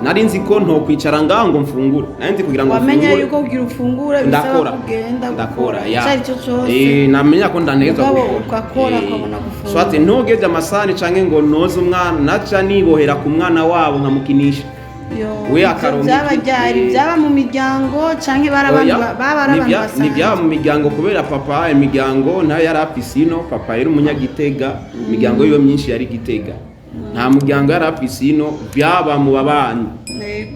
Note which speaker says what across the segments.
Speaker 1: nari nzi ko ntokwicara ngaho ngo mfungure nari nzi kugira ngo
Speaker 2: wamenya yuko kugira ufungure bisaba kugenda
Speaker 1: ndakora
Speaker 2: cyari cyo cyose
Speaker 1: namenya ko ndaneza
Speaker 2: ukakora ukabona gufungura
Speaker 1: swate ntogeje amasani canke ngo noze umwana naca nibohera ku mwana wabo nkamukinisha we akaronka
Speaker 2: byaba mu miryango canke barabandi basanzwe
Speaker 1: nibyaba mu miryango kubera papa imiryango nayo yari afisino papa yari umunyagitega imiryango yiwe myinshi yari Gitega nta muryango yari afisino byaba mu babanyi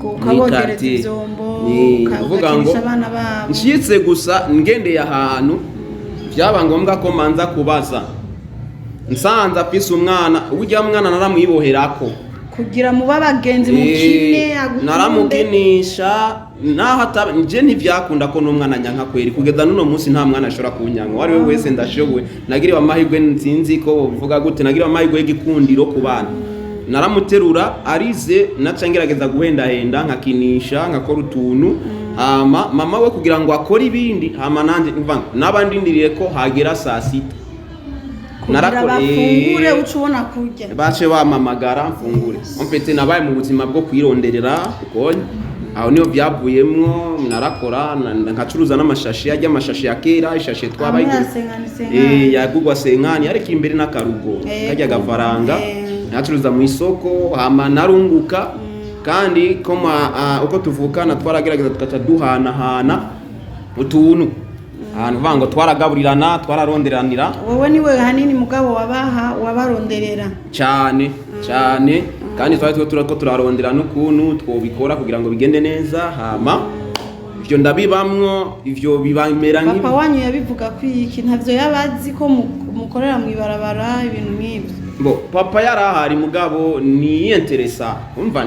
Speaker 2: ukabogereza ivyombo
Speaker 1: ukavugisha
Speaker 2: abana babo
Speaker 1: nshitse gusa ngendeye ahantu byaba ngombwa ko manza kubaza nsanze afise umwana urya mwana naramwiboherako
Speaker 2: kugira mu babagenzi mukine
Speaker 1: naramukinisha naho nje ntivyakunda ko n'umwana nyanka kweri kugeza nuno munsi nta mwana ashobora kunyanka wari we wese ndashoboye nagiriwe amahirwe nsinzi ko bivuga gute nagiriwe amahirwe y'igikundiro ku bana naramuterura arize nacangerageza guhendahenda nkakinisha nkakora utuntu hama mama we kugira ngo akore ibindi hama nanje nabandi ndiriye ko hagera saa sita
Speaker 2: narakore ucubona kurya
Speaker 1: bace bamamagara mfungure ompete nabaye mu buzima bwo kwironderera ukonye aho niyo byavuyemwo narakora nkacuruza n'amashashi ajya amashashi ya kera ishashi twabaye yagugwa senkani ariko imbere n'akarugo kajya gafaranga nacuruza mu isoko hama narunguka kandi uko tuvukana twaragerageza tukaca duhanahana utuntu ahantu vango twaragaburirana twararonderanira
Speaker 2: wowe niwe hanini mugabo wabaronderera
Speaker 1: cyane kandi twari turako turaronderana ukuntu twobikora kugira ngo bigende neza hama ivyo ndabibamwo ivyo bibamera
Speaker 2: nk'ibi papa wanyu yabivuga kwiki ntavyo yabazi ko mukorera mu ibarabara ibintu nk'ibyo
Speaker 1: papa yarahari mugabo ni interesa umva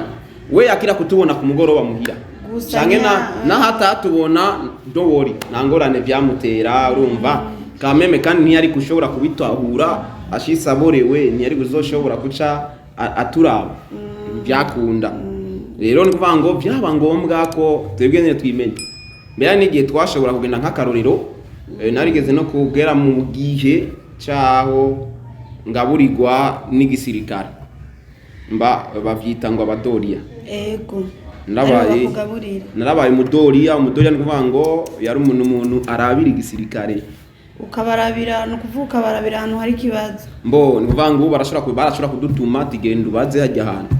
Speaker 1: we yakira kutubona ku mugoroba muhira canke na hatatubona don't worry nangorane byamutera urumva kameme kandi ntiyari kushobora kubitahura ashisaborewe ntiyari kuzoshobora kuca aturaba byakunda rero nikuvuga ngo byaba ngombwa ko twebwe nyine twimenye mbere n'igihe twashobora kugenda nk'akarorero narigeze no kugera mu gihe cyaho ngaburirwa n'igisirikare bavyita ngo abadoria
Speaker 2: ego
Speaker 1: narabaye umudoria nikuvuga ngo yari umuntu arabira igisirikare
Speaker 2: ukabarabira no kuvuka barabira ahantu hari kibazo
Speaker 1: nikuvuga ngo barashobora kudutuma tigenda ubaze hajya ahantu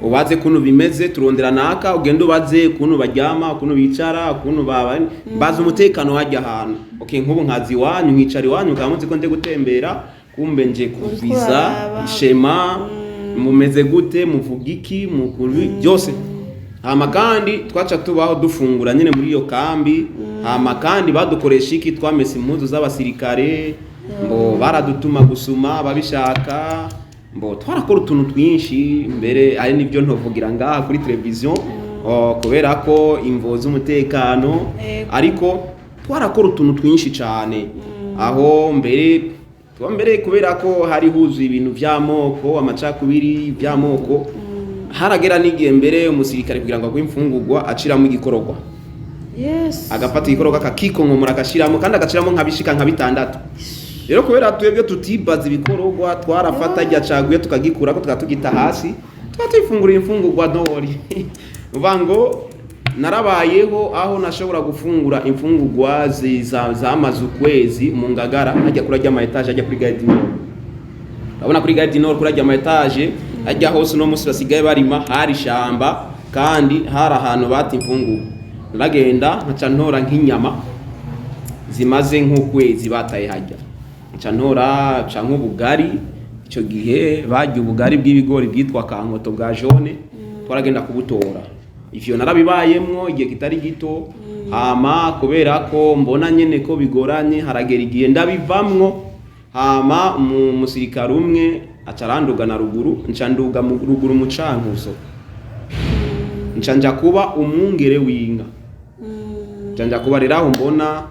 Speaker 1: ubaze kuntu bimeze turondera naka ugenda ubaze kuntu baryama kuntu bicara kuntu baza umutekano hajya ahantu nk'ubu nkazi wanyu nkicara iwanyu ukamuzi ko nde gutembera kumbe nje kuviza ishema mumeze gute muvuga iki mukuru byose hama kandi twaca tubaho dufungura nyine muri iyo kambi hama kandi badukoresha iki twamese impuzu z'abasirikare baradutuma gusuma babishaka twarakora utuntu twinshi mbere ari nibyo ntovugira ngaha kuri televiziyo kubera ko imvo z'umutekano ariko twarakora utuntu twinshi cyane aho mbere kubera ko hari huzuye ibintu by'amoko amacakubiri by'amoko haragera n'igihe mbere umusirikare kugira ngo agwe imfungurwa aciramo igikororwa agafata igikororwa akakikonkomora agashiramo kandi agaciramo nk'abishika nka 6 rero kubera twebwe tutibaza ibikororwa twarafata ajya caguye tukagikura ko tukatugita hasi twatwifungurira imfungurwa dori uvango narabayeho aho nashobora gufungura imfungurwa zamaze ukwezi mu Ngagara ajya kurajya ama etage ajya kuri Gare du Nord abona kuri Gare du Nord kurajya ama etage ajya hose no musi basigaye barima hari shamba kandi hari ahantu bati imfungurwa nagenda nkaca ntora nk'inyama zimaze nk'ukwezi bataye hajya nca ntora ca nk'ubugari icyo gihe barya ubugari bw'ibigori bwitwa kankoto bwa jone twaragenda kubutora ivyo narabibayemwo igihe kitari gito hama kubera ko mbona nyene ko bigoranye haragera igihe ndabivamwo hama umusirikare umwe acaranduga na ruguru ncanduga mu ruguru mu Cankuzo nca kuba umwungere w'inka nca kuba rero aho mbona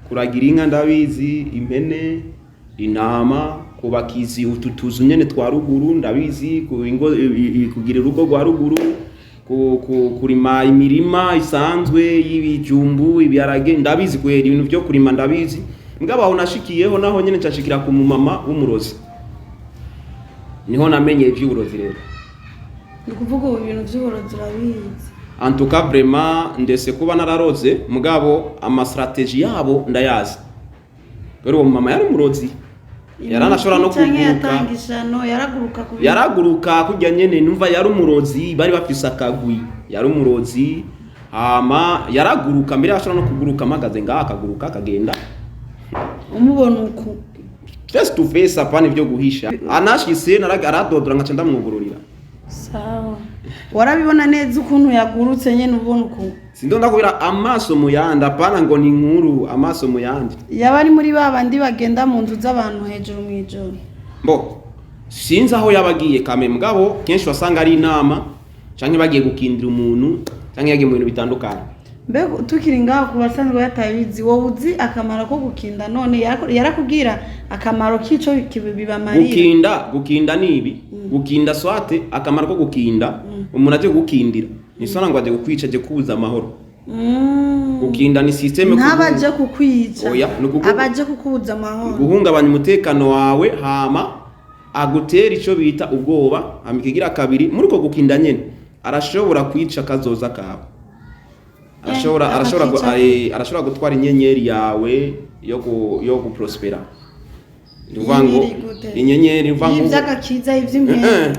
Speaker 1: kuragira inka ndabizi impene intama kubakizi ututuzu nyene twa ruguru ndabizi kugira urugo rwa ruguru kurima imirima isanzwe y'ibijumbu ibiharage ndabizi kwera ibintu byo kurima ndabizi ngaba aho nashikiyeho naho nyene ncashikira ku mumama w'umurozi niho namenye ivy'uburozi rero
Speaker 2: ukuvuga ubu ibintu by'uburozi urabizi
Speaker 1: en tout cas vraiment ndese kuba nararoze mugabo ama strategie yabo ndayazi rero uwo mama yari umurozi yaranashobora no kuguruka yaraguruka kujya nyene numva yari umurozi bari bafise akagwi yari umurozi hama yaraguruka mbere yashobora no kuguruka magaze ngaha akaguruka akagenda
Speaker 2: umubona uko
Speaker 1: face to face apana ibyo guhisha anashise aradodora ngaca ndamwugururira
Speaker 2: sawa warabibona neza ukuntu yagurutse nyene ubona uko
Speaker 1: sindonda kubira amaso muyanda apana ngo ni nkuru amaso muyandi
Speaker 2: yaba ari muri babandi bagenda mu nzu z'abantu hejuru mu ijoro
Speaker 1: mbo sinzi aho yabagiye kame mugabo kenshi wasanga ari inama canke bagiye gukindira umuntu canke yagiye mu bintu bitandukanye
Speaker 2: mbego tukiri ngaho ku basanzwe yatabizi wowe uzi akamaro ko gukinda none yarakubwira akamaro k'ico bibamarira
Speaker 1: gukinda nibi gukinda swate akamaro ko gukinda umuntu aje gukindira nisona ngo aje gukwica aje kubuza amahoro gukinda ni systeme
Speaker 2: ntabaje kukwica abaje kukubuza amahoro
Speaker 1: guhungabanya umutekano wawe hama agutera ico bita ubwoba amikigira kabiri muri ko gukinda nyene arashobora kwica kazoza kawe arashobora gutwara inyenyeri yawe yo guprospera uvango inyenyeri uvango
Speaker 2: ivy'agakiza ivy'impemu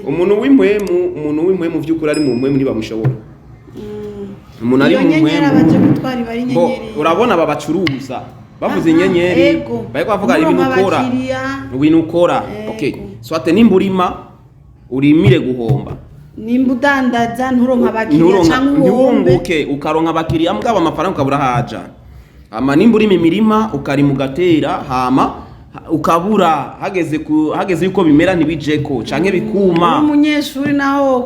Speaker 1: umuntu w'impwemu vy'ukuri ari mu mpwemu ntibamushobora umuntu ari mu mpwemu urabona babacuruza bavuze inyenyeri bariko bavuga ibintu ukora okay swate nimba urimire guhomba
Speaker 2: nimba udandaza nturonka abakiriya cyangwa
Speaker 1: uwunguke ukaronka abakiriya mugabo amafaranga ukabura haja ama nimba uri mu mirima ukari mu gatera hama ukabura hageze yuko bimera ntibijeko canke bikuma
Speaker 2: umunyeshuri naho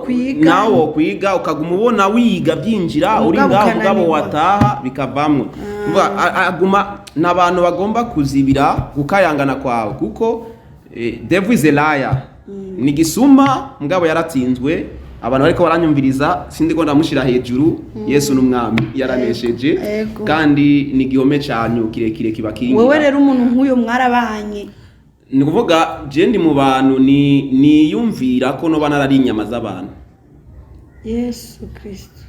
Speaker 1: kwiga ukaguma ubona wiga byinjira uri ngaho mugabo wataha bikavamwe aguma nabantu bagomba kuzibira gukayangana kwawe kuko devil is a liar ni gisuma mugabo yaratsinzwe abantu bariko baranyumviriza sindi ko ndamushira hejuru Yesu n'umwami yaranesheje kandi ni gihome cyanyu kirekire kibakingira
Speaker 2: wewe rero umuntu nk'uyo mwarabanye
Speaker 1: ni kuvuga je ndi mu bantu ni yumvira ko no bana ari inyama z'abantu
Speaker 2: Yesu Kristo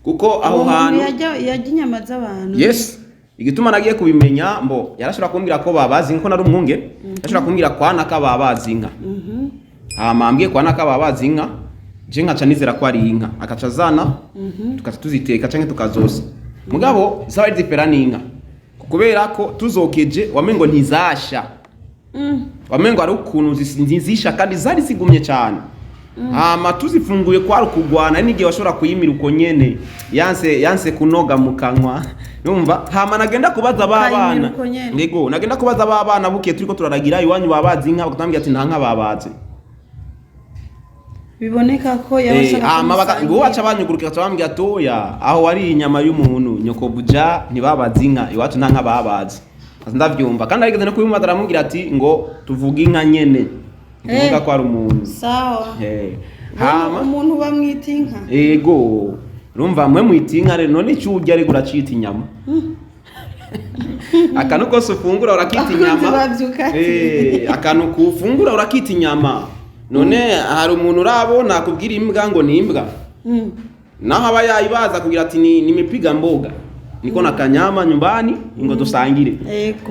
Speaker 1: kuko aho hantu
Speaker 2: yajya inyama z'abantu
Speaker 1: yes igituma nagiye kubimenya mbo yarashobora kumbwira ko babazi nko nari umwunge yarashobora kumbwira kwana ka babazi inka ambwiye kwana ka babazi inka je nkaca nizera ko ari inka akaca zana tukaca tuziteka canke tukazosa mugabo zawe zipera n'inka kubera ko tuzokeje wamengo ntizasha wamengo ari ukuntu zisha kandi zari zigumye cyane hama tuzifunguye kwa rukugwana n'igihe washobora kuyimira uko nyene yanse kunoga mu kanwa numva hama nagenda kubaza babana ngego nagenda kubaza babana bukiye turiko turaragira iwanyu babazi inka bakatambira ati nta nka babaze
Speaker 2: biboneka ko yabashaka
Speaker 1: ngo waca banyugurukira cyabambya toya aho wari inyama y'umuntu nyoko buja ntibabazi inka iwacu nta nka babazi ndavyumva kandi arigeze no kubimubaza aramubwira ati ngo tuvuga inka nyene tuvuga ko ari umuntu
Speaker 2: sawa hama umuntu bamwita inka
Speaker 1: ego urumva mwe mwita inka rero none cyujya ari guracita inyama akanu kose ufungura urakita inyama akanu kufungura urakita inyama none hari umuntu urabona kubwira imbwa ngo ni imbwa naho aba yayibaza kugira ati ni mipiga mboga niko nakanyama nyumbani ngo dusangire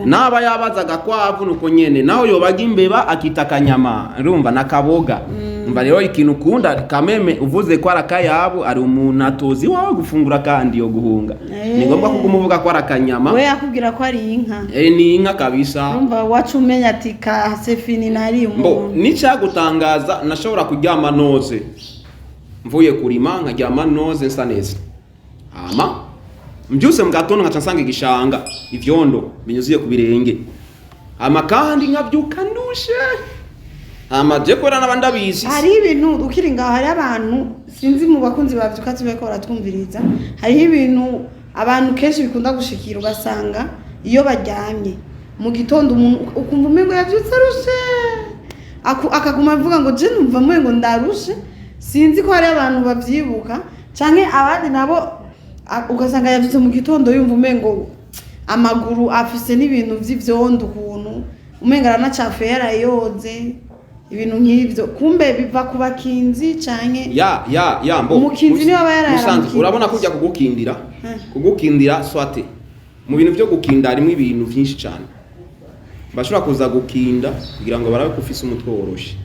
Speaker 1: naba yabazaga kwavu nuko nyene naho yobaga imbeba akita kanyama urumva nakaboga mva rero ikintu ukunda kameme uvuze ko arakayabo ari umuntu atozi wawe gufungura kandi yo guhunga ni ngombwa ko umuvuga ko arakanyama
Speaker 2: we yakubwira ko ari inka
Speaker 1: ni inka kabisa
Speaker 2: urumva wacu umenya ati ka Sefini nari umuntu
Speaker 1: nicyagutangaza nashobora kuryama noze mvuye kurima nkaryama noze nsa neza mbyuse mu gatondo nkaca nsanga igishanga ivyondo binyuziye ku birenge kandi nkabyuka ndushe je kwera n'abandi abizi
Speaker 2: hari ibintu ukiri ngaho hari abantu sinzi mu bakunzi bavyuka tubeko baratwumviriza hari ibintu abantu kenshi bikunda gushikira ugasanga iyo baryamye mu gitondo umuntu ukumva umengo yavyutse arushe akaguma avuga ngo je numva umengo ndarushe sinzi ko hari abantu bavyibuka canke abandi nabo ugasanga yavyutse mu gitondo yumva umengo amaguru afise n'ibintu vy'ivyondo ukuntu umenga aranacafuye yarayoze ibintu nk'ivyo kumbe biva ku bakinzi canke
Speaker 1: mbo
Speaker 2: umukinzi niwe aba yararamukira
Speaker 1: urabona kujya kugukindira swate mu bintu byo gukinda harimo ibintu byinshi cyane bashobora kuza gukinda kugira ngo barabe ko ufise umutwe woroshe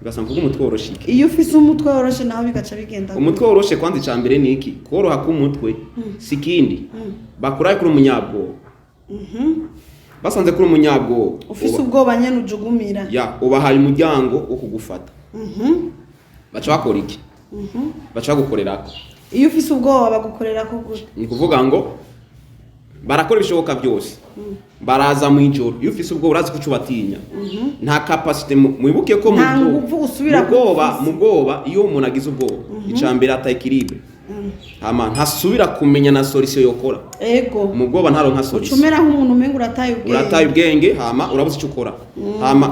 Speaker 1: ugasanga uvuga umutwe woroshe
Speaker 2: iyo ufise umutwe woroshe naho bigaca bigenda
Speaker 1: umutwe woroshe kwanza cyambere ni iki koroha k'umutwe sikindi bakuraye kuri umunyabwoba basanze kuri umunyabwoba
Speaker 2: ufise ubwoba nyene ujugumira
Speaker 1: ubahaye umuryango wo kugufata baca bakora iki baca bagukorerako
Speaker 2: iyo ufise ubwoba bagukorerako gute
Speaker 1: ni kuvuga ngo barakora ibishoboka byose baraza mu ijoro iyo ufise ubwoba urazi kuco batinya nta capacity mwibuke ko mu bwoba iyo umuntu agize ubwoba icambere ata equilibre ntasubira kumenya na solution yokora
Speaker 2: ego
Speaker 1: mu bwoba ntaronka solution
Speaker 2: ucumera nk'umuntu umenga urataye
Speaker 1: ubwenge urabuze icyo ukora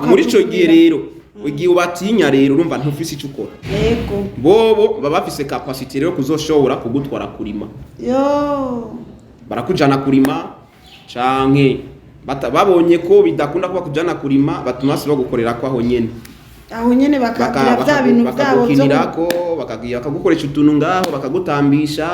Speaker 1: muri ico gihe rero ugiye ubatinya rero urumva ntufise icyo ukora
Speaker 2: ego
Speaker 1: bobo baba bafise capacity rero kuzoshobora kugutwara kurima barakujana kurima canke babonye ko bidakunda kuba kujana kurima batuma basi bagukorera ko aho nyene
Speaker 2: bakagira bya bintu byabo
Speaker 1: bakagukoresha utuntu ngaho bakagutambisha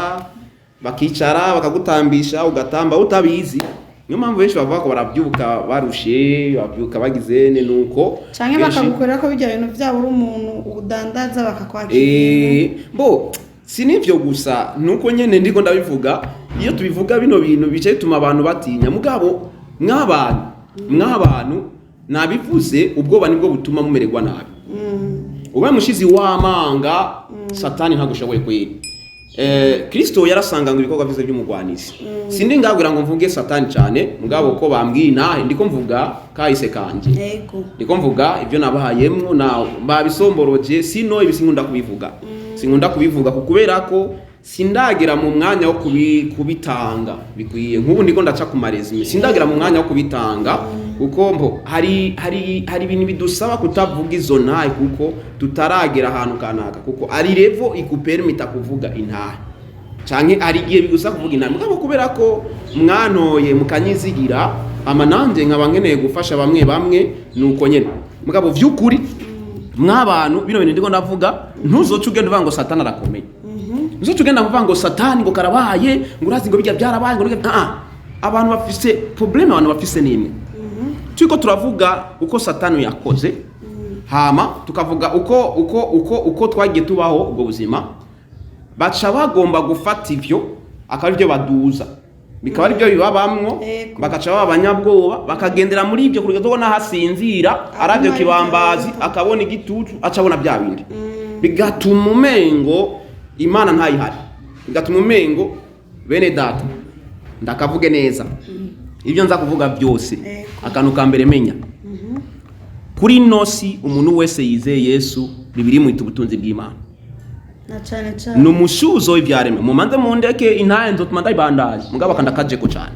Speaker 1: bakicara bakagutambisha ugatamba utabizi niyo mpamvu benshi bavuga ko barabyuka barushe babyuka bagizene nuko
Speaker 2: canke bakagukorera ko bijya bintu byabo uri umuntu udandaza bakakwakira
Speaker 1: sinivyo gusa nuko nyene ndiko ndabivuga iyo tubivuga bino bintu bice bituma abantu batinya mugabo mw'abantu nabivuze ubwoba nibwo butuma mumererwa nabi ubaye mushizi w'amanga satani ntagushoboye kwera Kristo yarasanga ngo ibikorwa byiza by'umugwanisi sindi ngabwira ngo mvuge satani cyane mugabo ko bambwiye nahe ndiko mvuga kahise kanje ndiko mvuga ibyo nabahayemwo na babisomboroje sino ibisinkunda kubivuga kubera ko sindagera mu mwanya wo kubitanga bikwiye nk'ubu ndiko ndaca ku marezime sindagera mu mwanya wo kubitanga kuko hari ibintu bidusaba kutavuga izo ntahe kuko tutaragera ahantu kanaka kuko ari revo ikupermita kuvuga intahe canke ari igihe bigusa kuvuga intahe mugabo kubera ko mwantoye mukanyizigira amananje nkaba nkeneye gufasha bamwe nuko nyene mugabo vy'ukuri mw'abantu bino bintu ndiko ndavuga ntuzoca ugenda uvuga ngo satani arakomeye ntuzoca ugenda uvuga ngo satani ngo karabaye ngo urazi ngo bijya byarabaye ngo abantu bafise problème abantu bafise nimwe turiko turavuga uko satani yakoze hama tukavuga uko twagiye tubaho ubwo buzima baca bagomba gufata ivyo akaba ibyo baduza bikaba ari byo bibabamwo bakaca baba abanyabwoba bakagendera muri ibyo kurugeza ubona hasinzira aravyo kibambazi akabona igitutu acabona bya bindi bigatuma umengo imana ntayihari bigatuma umengo bene data ndakavuge neza ibyo nza kuvuga byose akantu ka mbere menya kuri nosi umuntu wese yizeye Yesu bibiri mu ubutunzi bw'Imana numushuzo w'ivyaremwe mumanze mundeke intahe nzotuma ndayibandaje mugabo akandakaje ko cyane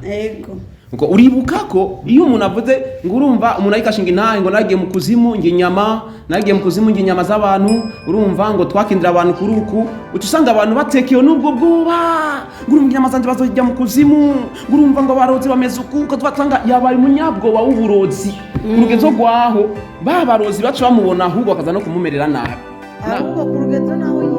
Speaker 1: uko uribuka ko iyo umuntu avuze ngo urumva umuntu ayikashinga intahe ngo nagiye mu kuzimu nginyama z'abantu urumva ngo twakindira abantu kuruku utusanga abantu batekeyo nubwo bwoba ngurumva inyama zanje bazojya mu kuzimu ngurumva ngo barozi bameze uko twatanga yabaye umunyabwoba w'uburozi kurugezo gwaho babarozi bacu bamubona ahubwo akaza no kumumerera nabi
Speaker 2: ahubwo kurugezo naho